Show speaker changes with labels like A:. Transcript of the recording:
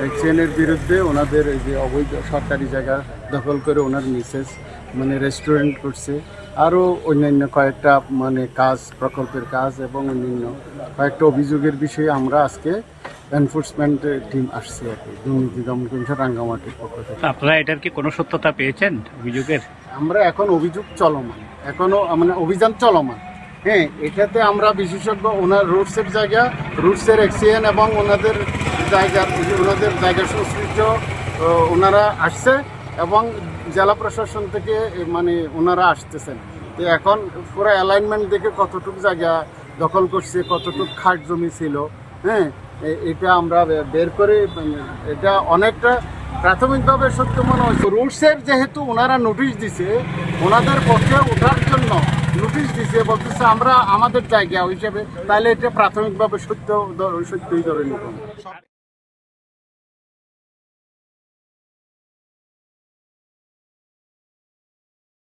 A: এক্সিএনের বিরুদ্ধে ওনাদের এই যে অবৈধ সরকারি জায়গা দখল করে ওনার মিসেস মানে রেস্টুরেন্ট করছে, আরও অন্যান্য কয়েকটা মানে কাজ, প্রকল্পের কাজ এবং অন্যান্য কয়েকটা অভিযোগের বিষয়ে আমরা আজকে এনফোর্সমেন্ট টিম আসছে আর কি, দুর্নীতি দমন কমিশন রাঙ্গামাটির পক্ষ থেকে।
B: আপনারা এটার কি কোনো সত্যতা পেয়েছেন অভিযোগের?
A: আমরা এখন অভিযোগ চলমান, এখনো মানে অভিযান চলমান। হ্যাঁ, এটাতে আমরা বিশেষজ্ঞ ওনার রুটসের জায়গা, রুটসের এক্সিএন এবং ওনাদের জায়গা সংশ্লিষ্ট ওনারা আসছে এবং জেলা প্রশাসন থেকে মানে ওনারা আসতেছেন। তো এখন পুরো অ্যালাইনমেন্ট দেখে কতটুকু জায়গা দখল করছে, কতটুকু খাট জমি ছিল, হ্যাঁ এটা আমরা বের করে এটা অনেকটা প্রাথমিকভাবে সত্য মনে হচ্ছে। রুটসের যেহেতু ওনারা নোটিশ দিছে, ওনাদের পক্ষে ওঠার জন্য নোটিশ দিছে, বলতেছে আমরা আমাদের জায়গা হিসেবে, তাহলে এটা প্রাথমিকভাবে সত্যই ধরে নিব।